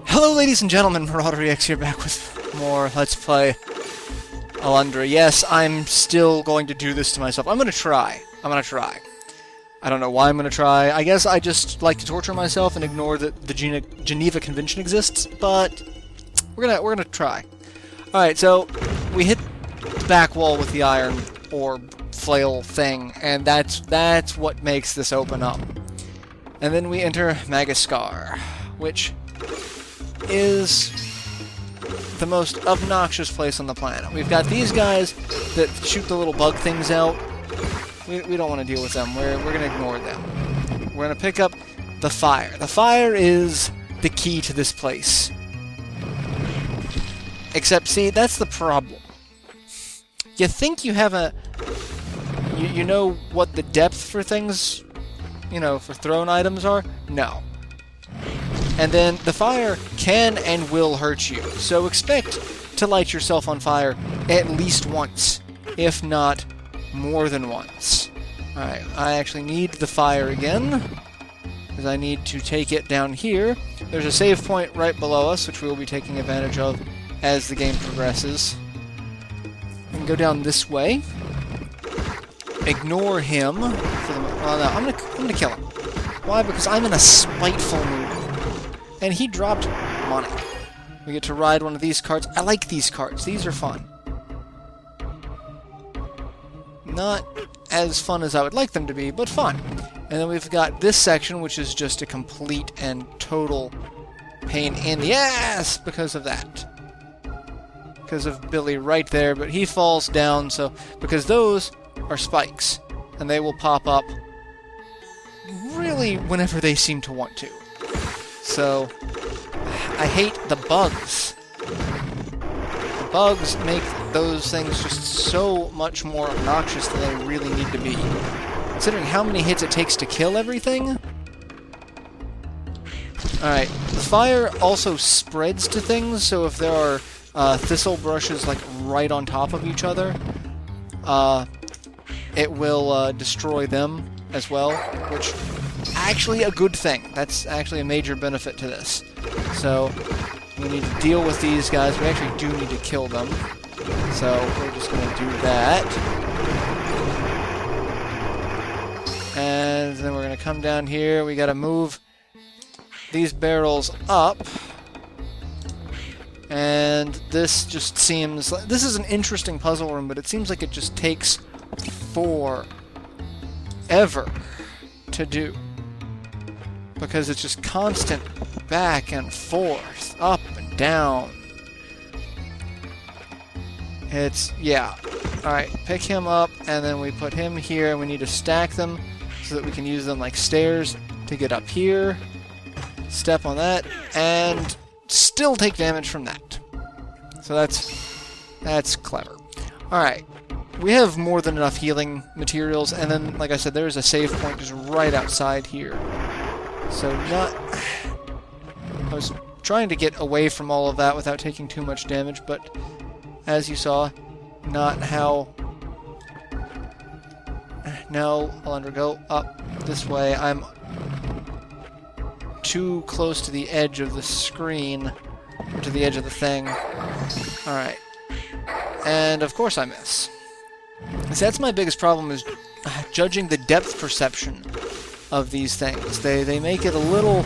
Hello ladies and gentlemen, MarauderEX here, back with more Let's Play Alundra. Yes, I'm still going to do this to myself. I'm gonna try. I don't know why I'm gonna try. I guess I just like to torture myself and ignore that the Geneva Convention exists, but we're gonna try. Alright, so we hit the back wall with the iron orb flail thing, and that's what makes this open up. And then we enter Magyscar, which is the most obnoxious place on the planet. We've got these guys that shoot the little bug things out. We don't want to deal with them. We're going to ignore them. We're going to pick up the fire. The fire is the key to this place. Except, see, that's the problem. You think you have a... You know what the depth for things, you know, for thrown items are? No. And then the fire can and will hurt you, so expect to light yourself on fire at least once, if not more than once. Alright, I actually need the fire again, because I need to take it down here. There's a save point right below us, which we will be taking advantage of as the game progresses. We can go down this way. Ignore him. Well, no, I'm gonna kill him. Why? Because I'm in a spiteful mood. And he dropped money. We get to ride one of these carts. I like these carts. These are fun. Not as fun as I would like them to be, but fun. And then we've got this section, which is just a complete and total pain in the ass because of that. Because of Billy right there, but he falls down, so... Because those are spikes, and they will pop up really whenever they seem to want to. So, I hate the bugs. The bugs make those things just so much more obnoxious than they really need to be. Considering how many hits it takes to kill everything. Alright, the fire also spreads to things, so if there are thistle brushes like right on top of each other, it will destroy them as well, which... actually a good thing. That's actually a major benefit to this. So, we need to deal with these guys. We actually do need to kill them. So, we're just going to do that. And then we're going to come down here. We got to move these barrels up. And this just seems... This is an interesting puzzle room, but it seems like it just takes forever to do. Because it's just constant back and forth, up and down. It's, yeah. Alright, pick him up, and then we put him here, and we need to stack them so that we can use them like stairs to get up here. Step on that, and still take damage from that. So that's clever. Alright, we have more than enough healing materials, and then, like I said, there's a save point just right outside here. So I was trying to get away from all of that without taking too much damage, but as you saw, not how... No, Alundra, go up this way. I'm too close to the edge of the screen, or to the edge of the thing. Alright. And of course I miss. See, that's my biggest problem, is judging the depth perception of these things. They make it a little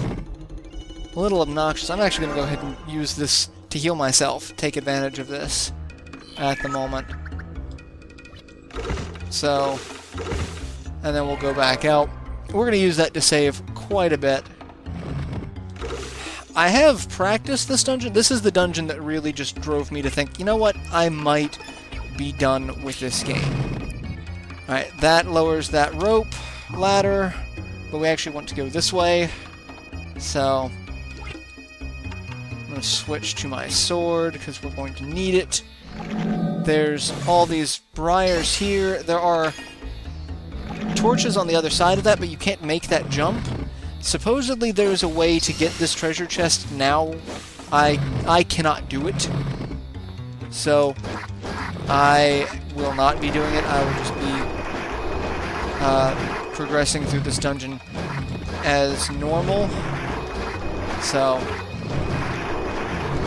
obnoxious. I'm actually going to go ahead and use this to heal myself. Take advantage of this at the moment. So, and then we'll go back out. We're going to use that to save quite a bit. I have practiced this dungeon. This is the dungeon that really just drove me to think, you know what, I might be done with this game. Alright, that lowers that rope ladder. But we actually want to go this way, so I'm going to switch to my sword, because we're going to need it. There's all these briars here. There are torches on the other side of that, but you can't make that jump. Supposedly there's a way to get this treasure chest now. I cannot do it. So, I will not be doing it. I will just be progressing through this dungeon as normal. So,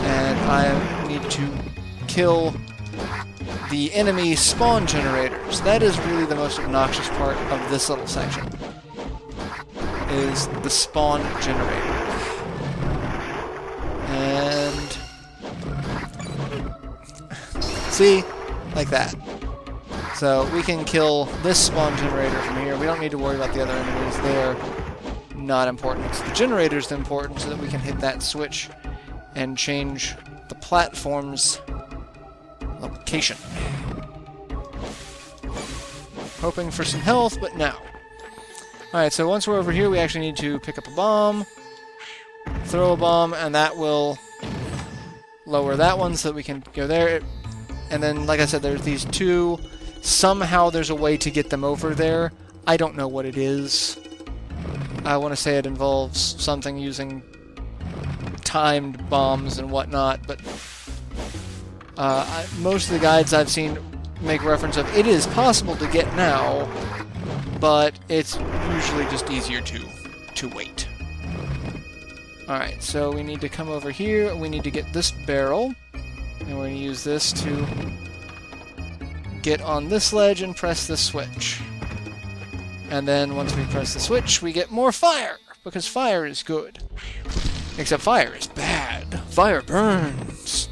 and I need to kill the enemy spawn generators. That is really the most obnoxious part of this little section, is the spawn generator. And see, like that. So we can kill this spawn generator from here. We don't need to worry about the other enemies. They're not important. It's the generators that are important, so that we can hit that switch and change the platform's location. Hoping for some health, but no. Alright, so once we're over here, we actually need to pick up a bomb, throw a bomb, and that will lower that one so that we can go there. And then, like I said, there's these two. Somehow there's a way to get them over there. I don't know what it is. I want to say it involves something using timed bombs and whatnot, but most of the guides I've seen make reference of it is possible to get now, but it's usually just easier to wait. Alright, so we need to come over here. We need to get this barrel, and we're going to use this to get on this ledge and press the switch. And then once we press the switch, we get more fire, because fire is good. Except fire is bad. Fire burns.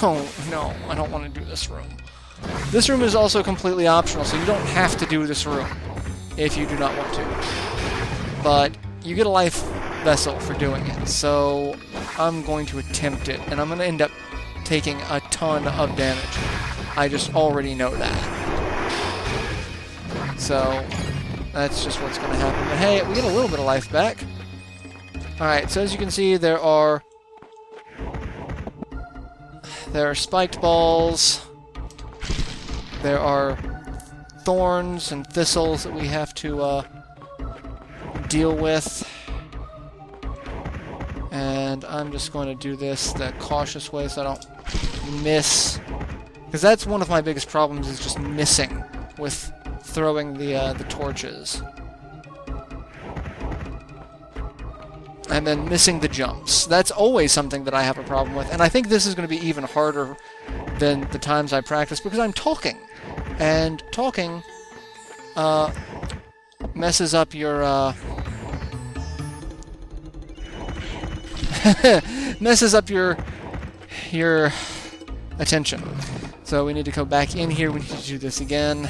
Oh no, I don't want to do this room. This room is also completely optional, so you don't have to do this room if you do not want to. But you get a life vessel for doing it, so I'm going to attempt it, and I'm going to end up taking a ton of damage. I just already know that. So that's just what's going to happen. But hey, we get a little bit of life back. Alright, so as you can see, there are spiked balls. There are thorns and thistles that we have to deal with. And I'm just going to do this the cautious way so I don't miss. Because that's one of my biggest problems, is just missing with throwing the torches. And then missing the jumps. That's always something that I have a problem with. And I think this is going to be even harder than the times I practice, because I'm talking. And talking messes up your messes up your attention. So we need to go back in here. We need to do this again.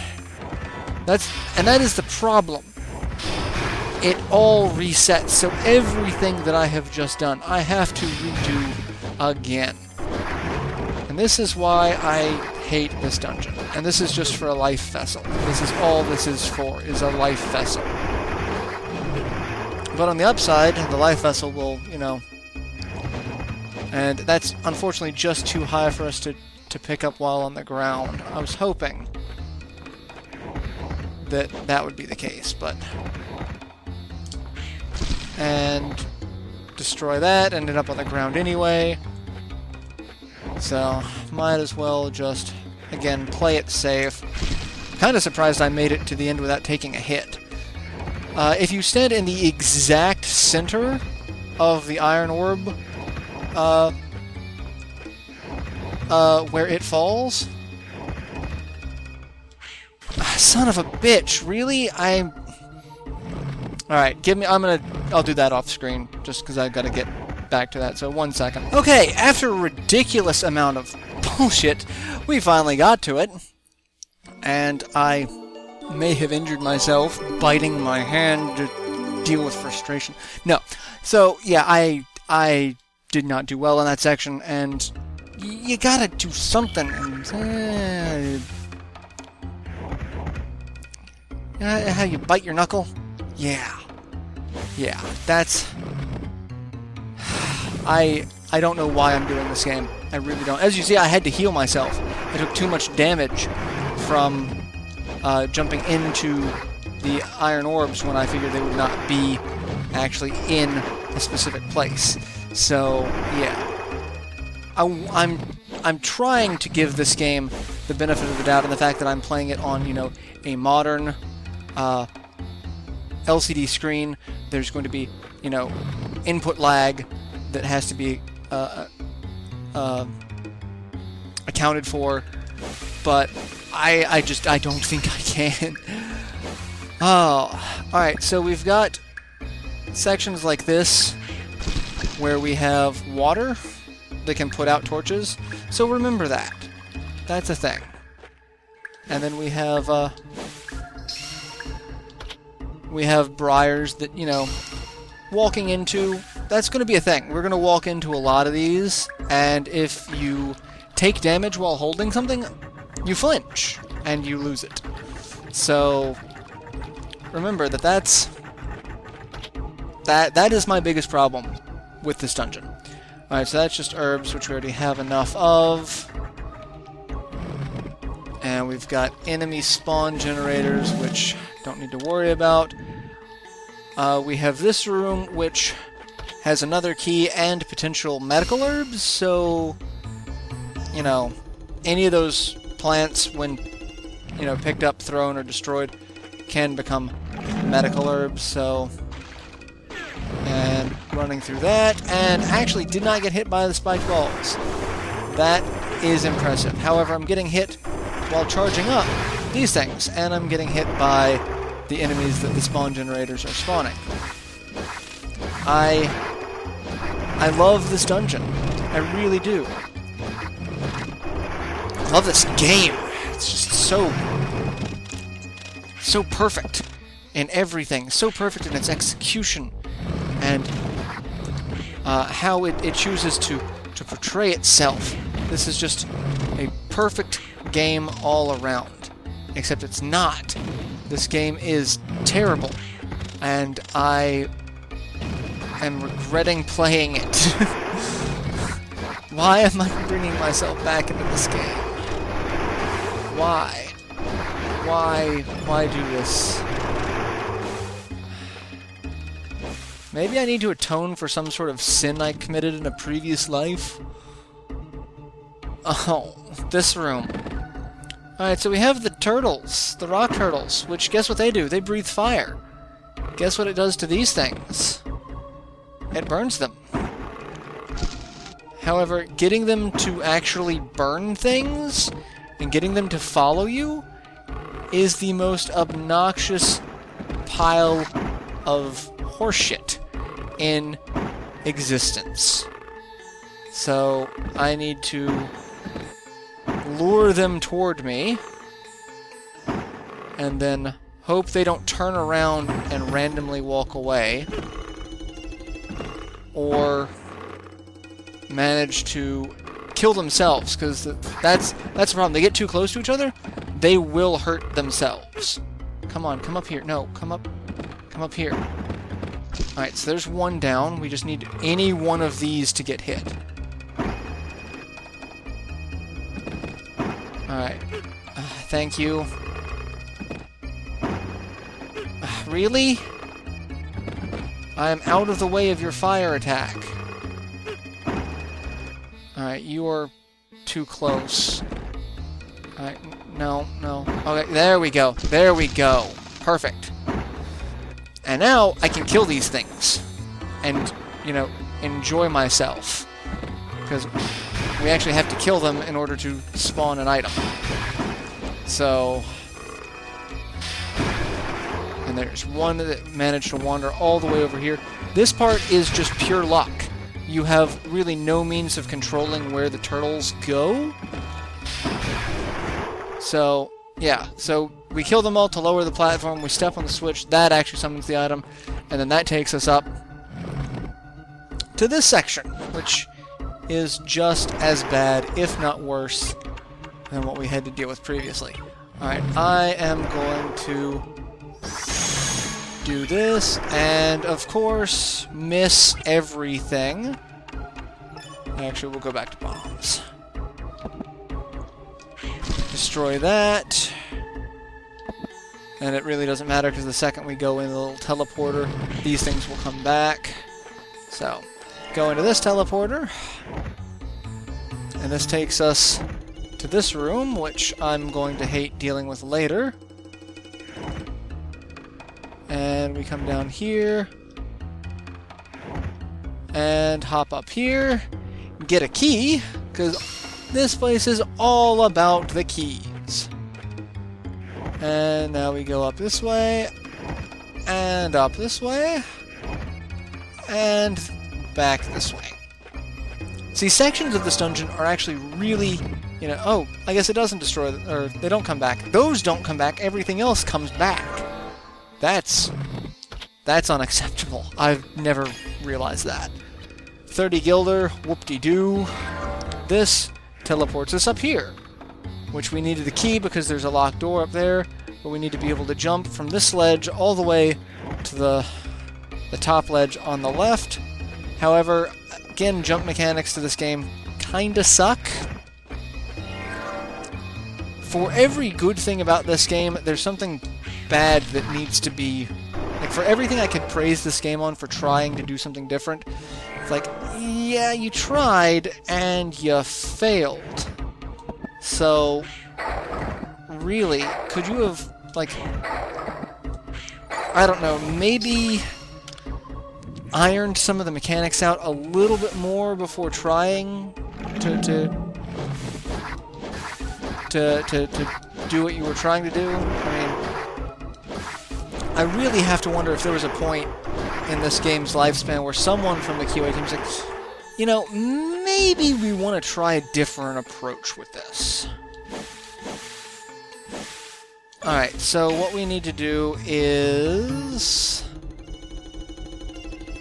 That is the problem. It all resets, so everything that I have just done, I have to redo again. And this is why I hate this dungeon. And this is just for a life vessel. This is all this is for, is a life vessel. But on the upside, the life vessel will, you know... And that's unfortunately just too high for us to pick up while on the ground. I was hoping that that would be the case, but... And destroy that, ended up on the ground anyway. So, might as well just, again, play it safe. Kind of surprised I made it to the end without taking a hit. If you stand in the exact center of the iron orb, where it falls... Son of a bitch, really? Alright, I'll do that off screen, just because I've got to get back to that, so 1 second. Okay, after a ridiculous amount of bullshit, we finally got to it. And I may have injured myself biting my hand to deal with frustration. No. So, yeah, I did not do well in that section, and you gotta do something. And, how you bite your knuckle? Yeah. Yeah, that's... I don't know why I'm doing this game. I really don't. As you see, I had to heal myself. I took too much damage from jumping into the iron orbs when I figured they would not be actually in a specific place. So, yeah. I'm trying to give this game the benefit of the doubt, and the fact that I'm playing it on, you know, a modern LCD screen. There's going to be, you know, input lag that has to be accounted for, but I don't think I can. Oh, alright, so we've got sections like this where we have water that can put out torches, so remember that. That's a thing. And then we have briars that, you know, walking into, that's going to be a thing. We're going to walk into a lot of these, and if you take damage while holding something, you flinch, and you lose it. So, remember that that is my biggest problem with this dungeon. Alright, so that's just herbs, which we already have enough of. And we've got enemy spawn generators, which don't need to worry about. We have this room, which has another key and potential medical herbs, so, you know, any of those plants, when, you know, picked up, thrown, or destroyed, can become medical herbs, so... And running through that, and actually did not get hit by the spiked balls. That is impressive. However, I'm getting hit while charging up these things, and I'm getting hit by the enemies that the spawn generators are spawning. I love this dungeon. I really do. I love this game. It's just so perfect in everything. So perfect in its execution. And how it chooses to portray itself. This is just a perfect game all around. Except it's not. This game is terrible. And I am regretting playing it. Why am I bringing myself back into this game? Why? Why do this? Maybe I need to atone for some sort of sin I committed in a previous life? Oh, this room. Alright, so we have the turtles, the rock turtles, which, guess what they do? They breathe fire. Guess what it does to these things? It burns them. However, getting them to actually burn things, and getting them to follow you, is the most obnoxious pile of horseshit in existence. So, I need to lure them toward me, and then hope they don't turn around and randomly walk away, or manage to kill themselves, because that's the problem. They get too close to each other, they will hurt themselves. Come on, come up here. No, come up here. Alright, so there's one down. We just need any one of these to get hit. Alright. Thank you. Really? I am out of the way of your fire attack. Alright, you are too close. Alright, no. Okay, there we go. There we go. Perfect. And now I can kill these things. And, you know, enjoy myself. Because we actually have to kill them in order to spawn an item. So... And there's one that managed to wander all the way over here. This part is just pure luck. You have really no means of controlling where the turtles go. So, yeah. So, we kill them all to lower the platform. We step on the switch. That actually summons the item. And then that takes us up to this section, which is just as bad, if not worse, than what we had to deal with previously. Alright, I am going to do this, and of course, miss everything. Actually, we'll go back to bombs. Destroy that. And it really doesn't matter, because the second we go in the little teleporter, these things will come back. So, go into this teleporter. And this takes us to this room, which I'm going to hate dealing with later. And we come down here. And hop up here. Get a key, because this place is all about the keys. And now we go up this way. And up this way. And back this way. See, sections of this dungeon are actually really, you know... Oh, I guess it doesn't destroy... Or, they don't come back. Those don't come back. Everything else comes back. That's unacceptable. I've never realized that. 30 Gilder, whoop-de-doo. This teleports us up here, which we needed the key because there's a locked door up there, but we need to be able to jump from this ledge all the way to the top ledge on the left. However, again, jump mechanics to this game kinda suck. For every good thing about this game, there's something bad that needs to be... Like, for everything I could praise this game on for trying to do something different, it's like, yeah, you tried, and you failed. So, really, could you have, like... I don't know, maybe ironed some of the mechanics out a little bit more before trying to do what you were trying to do? I mean, I really have to wonder if there was a point in this game's lifespan where someone from the QA team was like, you know, maybe we want to try a different approach with this. Alright, so what we need to do is...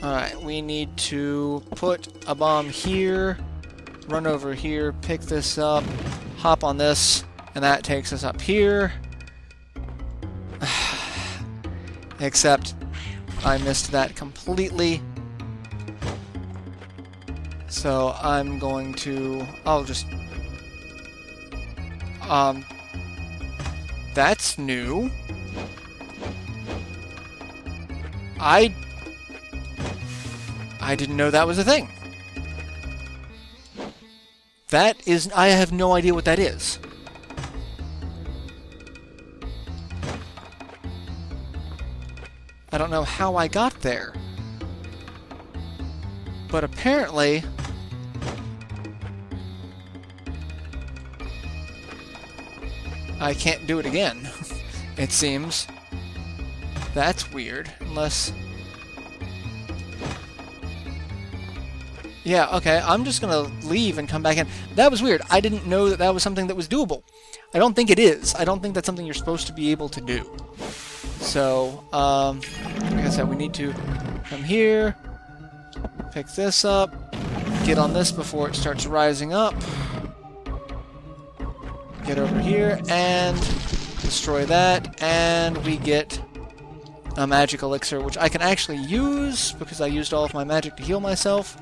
Alright, we need to put a bomb here, run over here, pick this up, hop on this, and that takes us up here. Except I missed that completely. So I'm going to... I'll just... That's new. I didn't know that was a thing. That is... I have no idea what that is. I don't know how I got there. But apparently... I can't do it again, it seems. That's weird, unless... Yeah, okay, I'm just gonna leave and come back in. That was weird. I didn't know that that was something that was doable. I don't think it is. I don't think that's something you're supposed to be able to do. So, like I said, we need to come here, pick this up, get on this before it starts rising up, get over here, and destroy that, and we get a magic elixir, which I can actually use, because I used all of my magic to heal myself.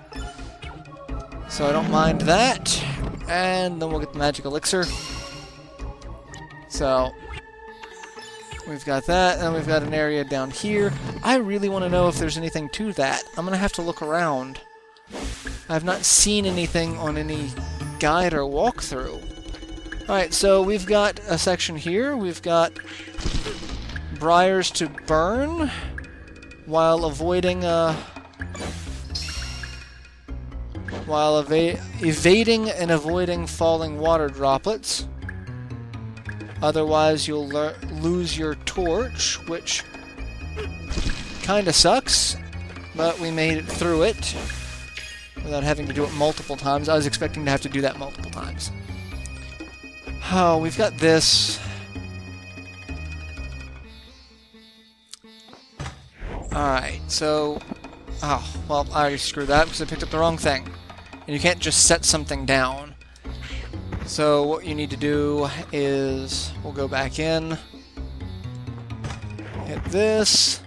So I don't mind that, and then we'll get the magic elixir. So... we've got that, and we've got an area down here. I really want to know if there's anything to that. I'm going to have to look around. I've not seen anything on any guide or walkthrough. Alright, so we've got a section here. We've got briars to burn while avoiding evading and avoiding falling water droplets. Otherwise, you'll lose your torch, which kind of sucks, but we made it through it without having to do it multiple times. I was expecting to have to do that multiple times. Oh, we've got this. Alright, so... Oh, well, I already screwed that because I picked up the wrong thing. And you can't just set something down. So what you need to do is, we'll go back in, hit this,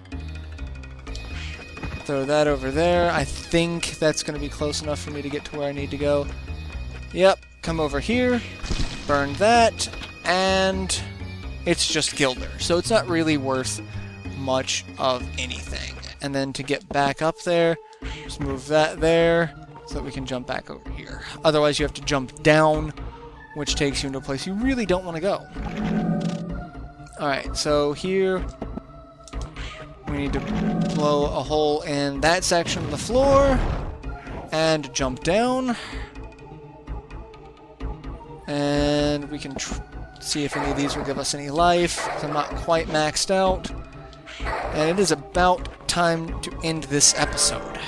throw that over there. I think that's going to be close enough for me to get to where I need to go. Yep, come over here, burn that, and it's just Gilder. So it's not really worth much of anything. And then to get back up there, just move that there so that we can jump back over here. Otherwise you have to jump down, which takes you into a place you really don't want to go. Alright, so here We need to blow a hole in that section of the floor. And jump down. And we can see if any of these will give us any life. I'm not quite maxed out. And it is about time to end this episode.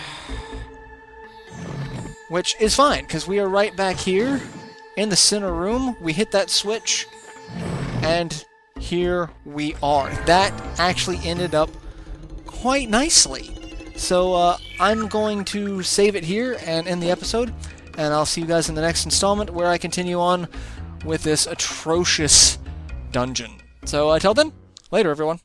Which is fine, because we are right back here in the center room. We hit that switch, and here we are. That actually ended up quite nicely. So I'm going to save it here and end the episode, and I'll see you guys in the next installment where I continue on with this atrocious dungeon. So until then, later everyone.